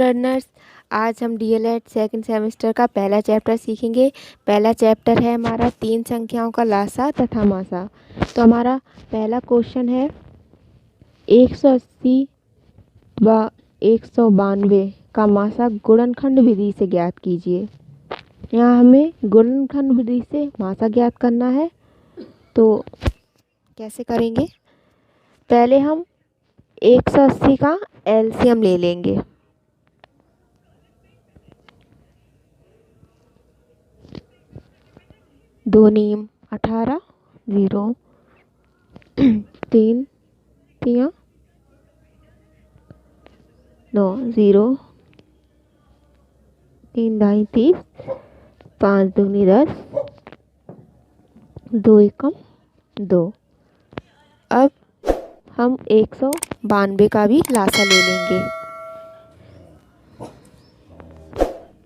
Learners, आज हम DElEd second semester का पहला चैप्टर सीखेंगे। पहला चैप्टर है हमारा 3 संख्याओं का लासा तथा मासा। तो हमारा पहला क्वेश्चन है 180 व 192 का मासा गुणनखंड विधि से ज्ञात कीजिए। यहाँ हमें गुणनखंड विधि से मासा ज्ञात करना है। तो कैसे करेंगे? पहले हम 180 का एलसीएम ले लेंगे। दो नीम 18, 0 3 तिया 9, 0 3 ढाई 30, 5 दूनी 10, 2 एकम 2। अब हम 192 का भी लासा ले लेंगे।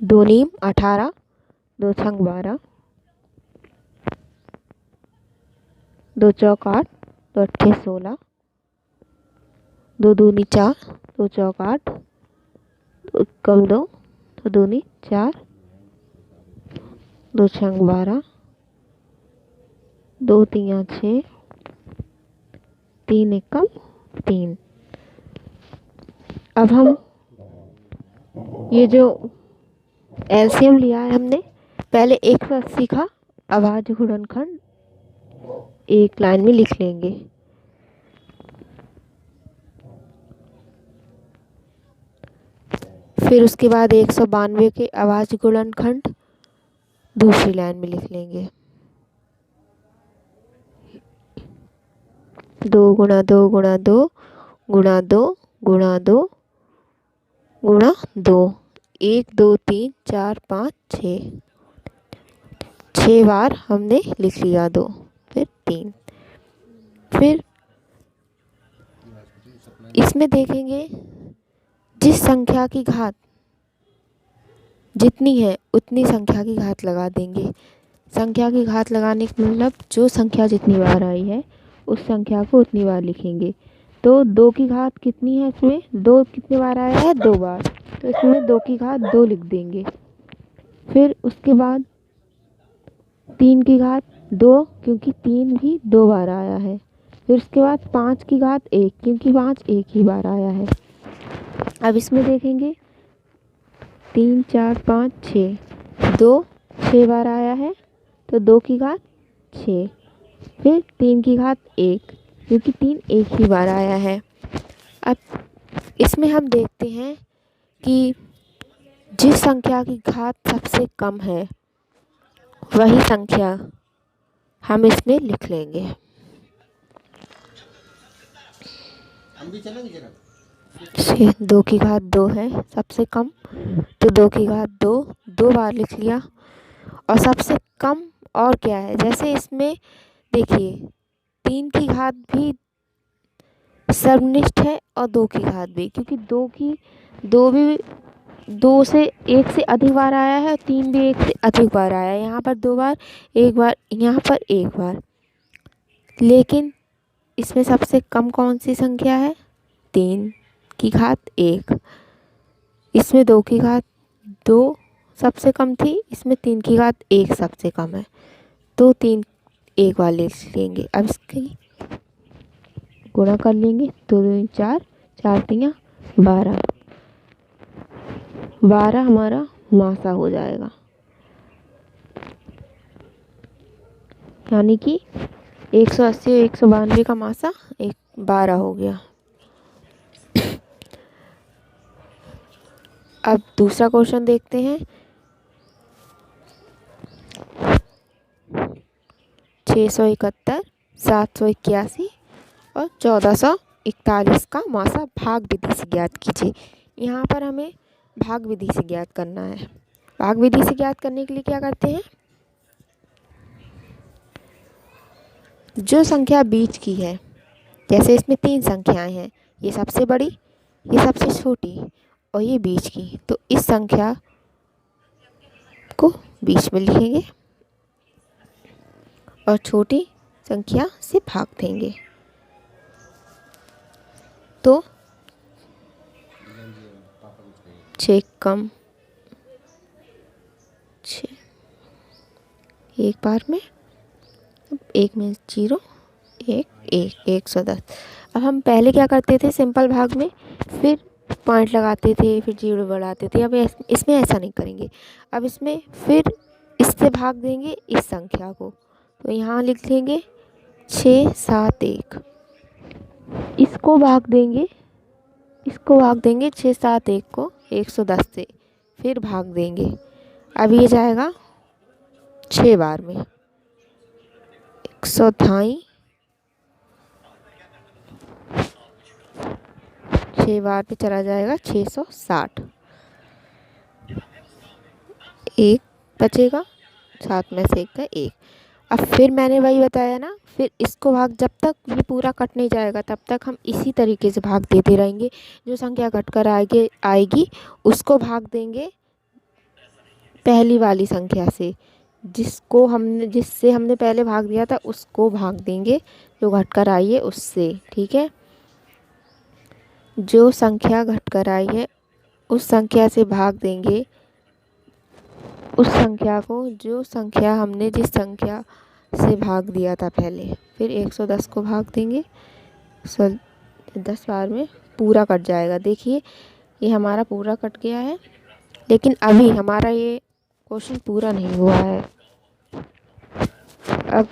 दो नीम 18, 2 छंग 12, 2 चौक 8, 2 अट्ठे 16, 2 दूनी 4, 2 चौक 8, 2 कम 2, 2 दूनी 4, 2 छंग 12, 2 तिया 6, 3 एकम 3। अब हम ये जो एलसीएम लिया है हमने, पहले 180 का अभाज्य गुणनखंड एक लाइन में लिख लेंगे। फिर उसके बाद 192 के अभाज्य गुणनखंड दूसरी लाइन में लिख लेंगे। 2 गुणा 2 गुणा 2 गुणा 2 गुणा 2 गुणा 2, 1 2 3 4 5 6, 6 बार हमने लिख लिया 2, फिर 3। फिर इसमें देखेंगे जिस संख्या की घात जितनी है उतनी संख्या की घात लगा देंगे। संख्या की घात लगाने का मतलब जो संख्या जितनी बार आई है उस संख्या को उतनी बार लिखेंगे। तो 2 की घात कितनी है? इसमें 2 कितनी बार आया है? 2 बार, तो इसमें 2 की घात 2 लिख देंगे। फिर उसके बाद 3 की घात 2, क्योंकि 3 भी 2 बार आया है। फिर उसके बाद 5 की घात 1, क्योंकि 5 एक ही बार आया है। अब इसमें देखेंगे 3 4 5 6, 2 6 बार आया है, तो 2 की घात 6। फिर 3 की घात 1, क्योंकि 3 एक ही बार आया है। अब इसमें हम देखते हैं कि जिस संख्या की घात सबसे कम है वही संख्या हम इसमें लिख लेंगे। से 2 की घात 2 है सबसे कम, तो 2 की घात 2 2 बार लिख लिया। और सबसे कम और क्या है? जैसे इसमें देखिए 3 की घात भी सर्वनिष्ठ है और 2 की घात भी, क्योंकि 2 भी 2 से 1 से अधिक बार आया है, 3 भी 1 से अधिक बार आया है। यहाँ पर 2 बार, 1 बार, यहाँ पर 1 बार। लेकिन इसमें सबसे कम कौन सी संख्या है? 3 की घात 1। इसमें 2 की घात 2 सबसे कम थी, इसमें 3 की घात 1 सबसे कम है, तो 3 एक बार लिख लेंगे। अब इसकी गुणा कर लेंगे। 2 दूनी 4, 4 तिया 12, 12 हमारा मासा हो जाएगा। यानी कि 180 और 192 का मासा 12 हो गया। अब दूसरा क्वेश्चन देखते हैं। 671, 781 और 1441 का मासा भाग विधि से ज्ञात कीजिए। यहाँ पर हमें भाग विधि से ज्ञात करना है। भाग विधि से ज्ञात करने के लिए क्या करते हैं? जो संख्या बीच की है, जैसे इसमें 3 संख्याएं हैं, ये सबसे बड़ी, ये सबसे छोटी और ये बीच की, तो इस संख्या को बीच में लिखेंगे और छोटी संख्या से भाग देंगे। तो 6 कम 6 एक बार में, एक में 0 1 110। अब हम पहले क्या करते थे सिंपल भाग में, फिर पॉइंट लगाते थे, फिर 0 बढ़ाते थे। अब इसमें ऐसा नहीं करेंगे। अब इसमें फिर इससे भाग देंगे इस संख्या को, तो यहाँ लिख लेंगे 6 7 1। इसको भाग देंगे 6 7 1 को 110 से, फिर भाग देंगे। अब ये जाएगा 6 बार में, 128 6 बार पे चला जाएगा 660। एक बचेगा, 7 में से 1 का 1। अब फिर मैंने वही बताया ना, फिर इसको भाग, जब तक ये पूरा कट नहीं जाएगा तब तक हम इसी तरीके से भाग देते रहेंगे। जो संख्या कट कर आएगी उसको भाग देंगे पहली वाली संख्या से, जिससे हमने पहले भाग दिया था उसको भाग देंगे जो घट कर आई है उससे। ठीक है, जो संख्या घट कर आई है उस संख्या से भाग देंगे उस संख्या को, जो संख्या हमने जिस संख्या से भाग दिया था पहले। फिर 110 को भाग देंगे 10 बार में, पूरा कट जाएगा। देखिए ये हमारा पूरा कट गया है, लेकिन अभी हमारा ये क्वेश्चन पूरा नहीं हुआ है। अब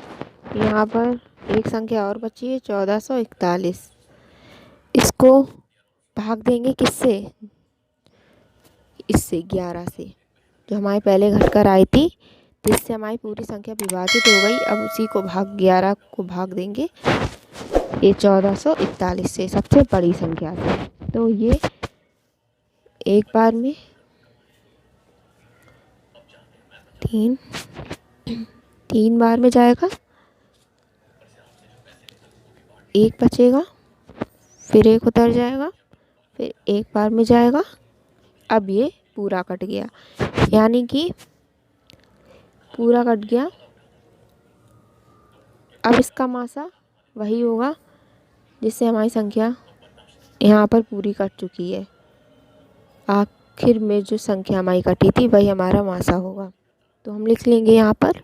यहाँ पर एक संख्या और बची है 1441। इसको भाग देंगे किससे, इससे 11 से, जो हमारे पहले घट कर आई थी, जिससे हमारी पूरी संख्या विभाजित हो गई। अब उसी को 11 को भाग देंगे ये 1441 से, सबसे बड़ी संख्या से। तो ये एक बार में 3 बार में जाएगा, 1 बचेगा, फिर 1 उतर जाएगा, फिर 1 बार में जाएगा। अब ये पूरा कट गया, यानी कि पूरा कट गया। अब इसका मासा वही होगा जिससे हमारी संख्या यहाँ पर पूरी कट चुकी है। आखिर में जो संख्या हमारी कटी थी वही हमारा मासा होगा। तो हम लिख लेंगे यहाँ पर,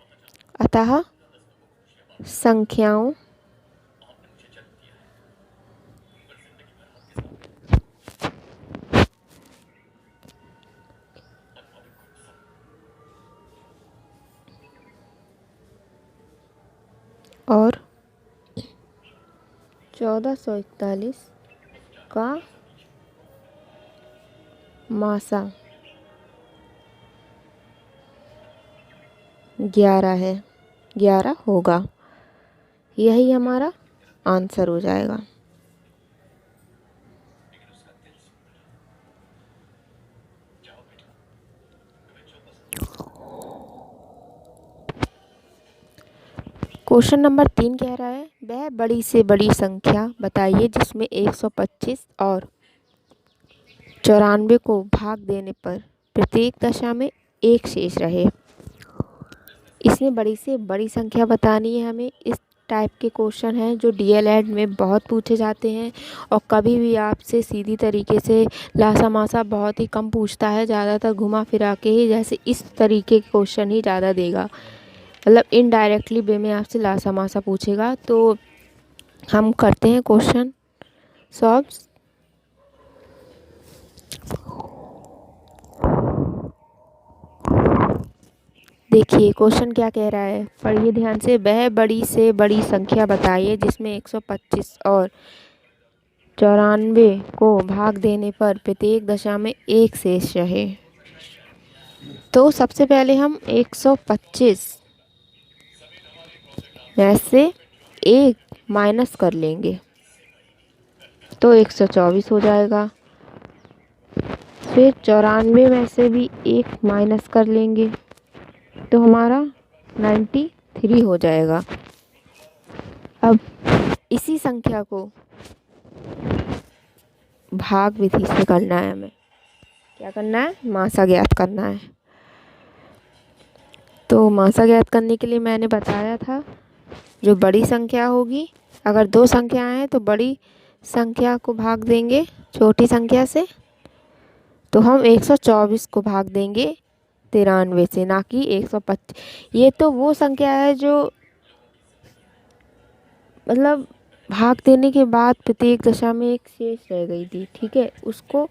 अतः संख्याओं और 1441 का मासा 11 है, 11 होगा। यही हमारा आंसर हो जाएगा। क्वेश्चन नंबर 3 कह रहा है, वह बड़ी से बड़ी संख्या बताइए जिसमें 125 और 94 को भाग देने पर प्रत्येक दशा में 1 शेष रहे। इसमें बड़ी से बड़ी संख्या बतानी है हमें। इस टाइप के क्वेश्चन हैं जो डीएलएड में बहुत पूछे जाते हैं, और कभी भी आपसे सीधी तरीके से लासा मासा बहुत ही कम पूछता है, ज़्यादातर घुमा फिरा के ही, जैसे इस तरीके के क्वेश्चन ही ज़्यादा देगा, मतलब इनडायरेक्टली वे में आपसे लासा मासा पूछेगा। तो हम करते हैं क्वेश्चन सॉल्व। देखिए क्वेश्चन क्या कह रहा है, पढ़िए ध्यान से। वह बड़ी से बड़ी संख्या बताइए जिसमें 125 और 94 को भाग देने पर प्रत्येक दशा में 1 शेष रहे। तो सबसे पहले हम 125 में से 1 माइनस कर लेंगे तो 124 हो जाएगा। फिर 94 में से भी 1 माइनस कर लेंगे तो हमारा 93 हो जाएगा। अब इसी संख्या को भाग विधि से करना है हमें। क्या करना है, मासा ज्ञात करना है। तो मासा ज्ञात करने के लिए मैंने बताया था, जो बड़ी संख्या होगी, अगर 2 संख्याएं हैं तो बड़ी संख्या को भाग देंगे छोटी संख्या से, तो हम 124 को भाग देंगे 93 से, ना कि 125। ये तो वो संख्या है जो मतलब भाग देने के बाद प्रत्येक दशा में एक शेष रह गई थी, ठीक है। उसको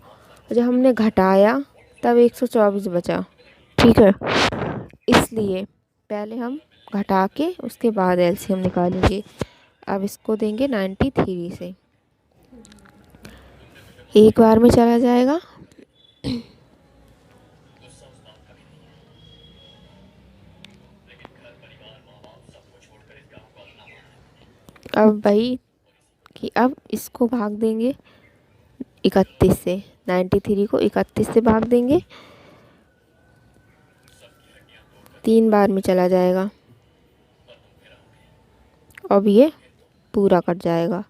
जब हमने घटाया तब 124 बचा, ठीक है। इसलिए पहले हम घटा के उसके बाद एलसीएम निकालेंगे। अब इसको देंगे 93 से, एक बार में चला जाएगा। अब भाई कि अब इसको भाग देंगे 31 से, 93 को 31 से भाग देंगे, 3 बार में चला जाएगा। अब ये पूरा कट जाएगा।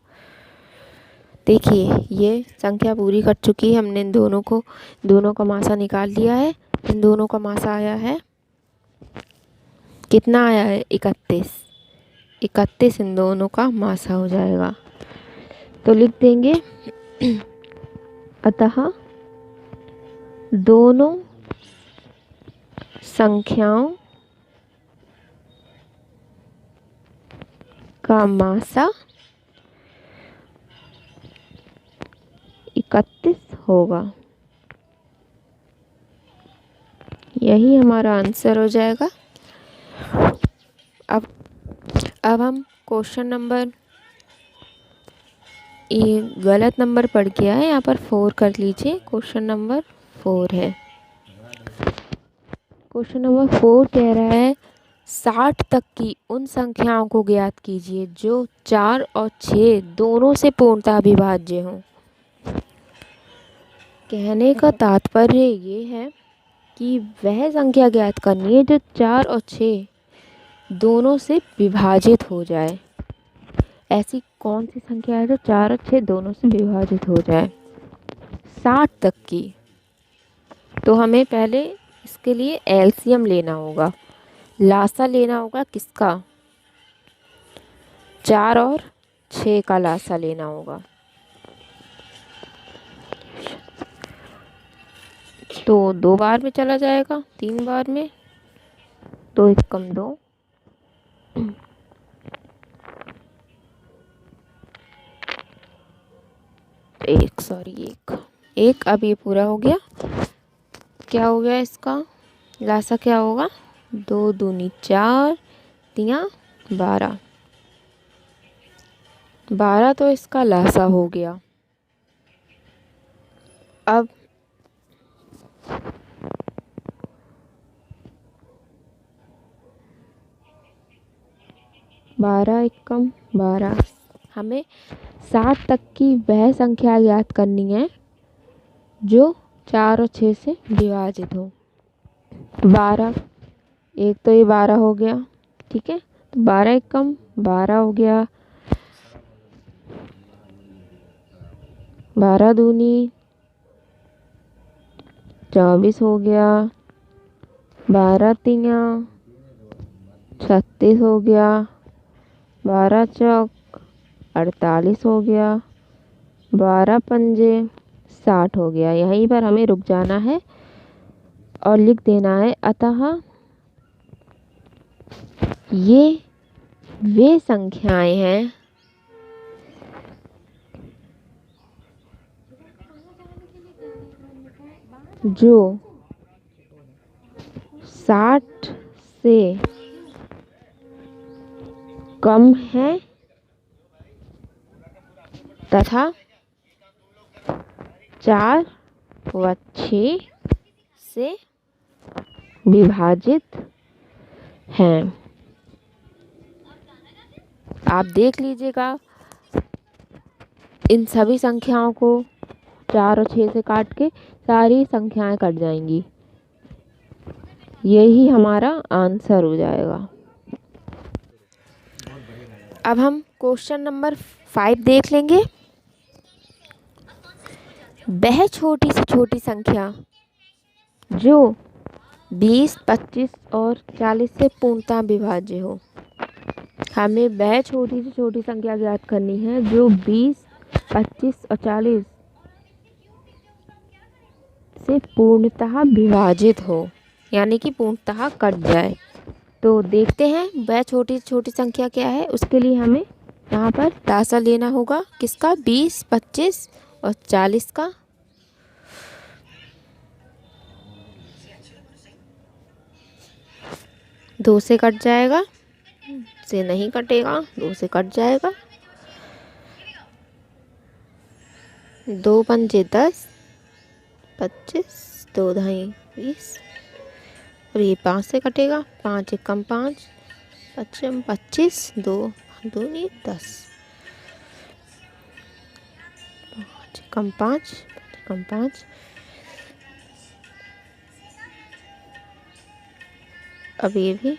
देखिए ये संख्या पूरी कट चुकी है। हमने इन दोनों का मासा निकाल लिया है। इन दोनों का मासा आया है, कितना आया है? 31। 31 इन दोनों का मासा हो जाएगा। तो लिख देंगे अतः दोनों संख्याओं का मासा 31 होगा। यही हमारा आंसर हो जाएगा। अब हम क्वेश्चन नंबर, ये गलत नंबर पड़ गया है, यहाँ पर 4 कर लीजिए। क्वेश्चन नंबर 4 है। क्वेश्चन नंबर 4 कह रहा है 60 तक की उन संख्याओं को ज्ञात कीजिए जो 4 और 6 दोनों से पूर्णतः अविभाज्य हों। कहने का तात्पर्य ये है कि वह संख्या ज्ञात करनी है जो 4 और 6 दोनों से विभाजित हो जाए। ऐसी कौन सी संख्या है जो 4 और 6 दोनों से विभाजित हो जाए? 60 तक की। तो हमें पहले इसके लिए एलसीएम लेना होगा, लासा लेना होगा। किसका? 4 और 6 का लासा लेना होगा। तो 2 बार में चला जाएगा, 3 बार में। 2 1 कम 2, एक। अब ये पूरा हो गया। क्या हो गया इसका लासा? क्या होगा? 2 दूनी 4, 3 12। 12 तो इसका लासा हो गया। अब बारह एकम 12। हमें 60 तक की वह संख्या याद करनी है जो 4 और 6 से विभाजित हो। 12, एक तो ये 12 हो गया, ठीक है। तो 12 एकम 12 हो गया। 12 दूनी 24 हो गया। 12 तिया 36 हो गया। 12 चौक 48 हो गया। 12 पंजे 60 हो गया। यहीं पर हमें रुक जाना है और लिख देना है अतः ये वे संख्याएं हैं जो 60 से कम है तथा 4 व 6 से विभाजित हैं। आप देख लीजिएगा इन सभी संख्याओं को 4 और 6 से काट के सारी संख्याएं कट जाएंगी। यही हमारा आंसर हो जाएगा। अब हम क्वेश्चन नंबर 5 देख लेंगे। वह छोटी से छोटी संख्या जो 20, 25 और 40 से पूर्णतः विभाज्य हो। हमें वह छोटी से छोटी संख्या ज्ञात करनी है जो 20, 25 और 40 से पूर्णतः विभाजित हो, यानी कि पूर्णतः कट जाए। तो देखते हैं वह छोटी छोटी संख्या क्या है। उसके लिए हमें यहाँ पर लासा लेना होगा, किसका, 20, 25 और 40 का। दो से कट जाएगा, से नहीं कटेगा, दो से कट जाएगा। दो पंजे 10, 25, दो ढाई 20 और ये 5 से कटेगा। 5 एकम 5, 25, 25, दो दूनी 10, 5 एकम 5, 5 एकम 5। अब ये भी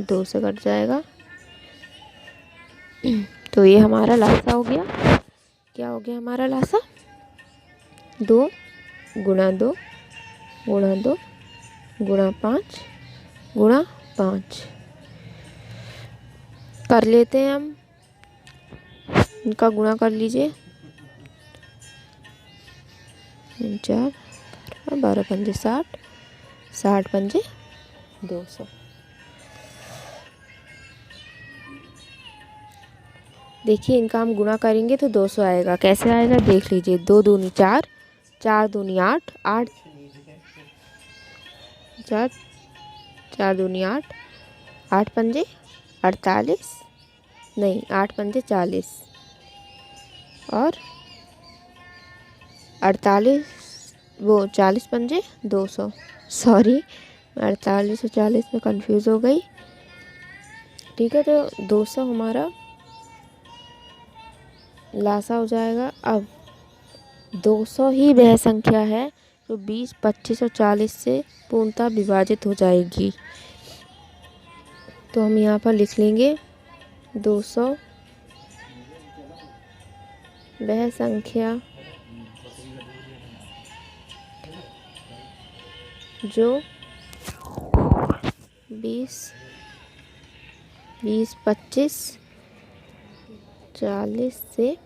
2 से कट जाएगा। तो ये हमारा लासा हो गया। क्या हो गया हमारा लासा? 2 गुणा 2 गुणा 2 गुणा 5 गुणा 5। कर लेते हैं हम, इनका गुणा कर लीजिए। 4 12 पंजे 60, 60 पंजे 200। देखिए इनका हम गुणा करेंगे तो 200 आएगा। कैसे आएगा देख लीजिए। 2 दूनी 4, 4 दूनी 8, 8 4, 4 दूनी 8, 8 पंजे 48, नहीं 8 पंजे 40 और 48, वो 40 पंजे 200। सॉरी, 48 और 40 में कंफ्यूज हो गई। ठीक है, तो 200 हमारा लासा हो जाएगा। अब 200 ही वह संख्या है जो 20, 25 और 40 से पूर्णतः विभाजित हो जाएगी। तो हम यहाँ पर लिख लेंगे 200 वह संख्या जो 20, 25, 40 से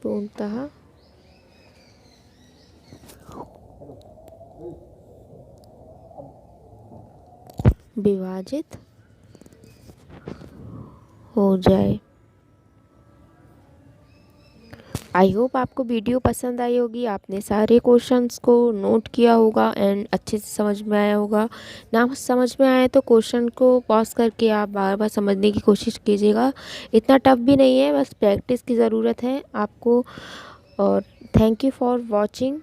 पूर्णतः विभाजित हो जाए। आई होप आपको वीडियो पसंद आई होगी। आपने सारे क्वेश्चंस को नोट किया होगा एंड अच्छे से समझ में आया होगा। ना समझ में आए तो क्वेश्चन को पॉज करके आप बार बार समझने की कोशिश कीजिएगा। इतना टफ भी नहीं है, बस प्रैक्टिस की ज़रूरत है आपको। और थैंक यू फॉर वॉचिंग।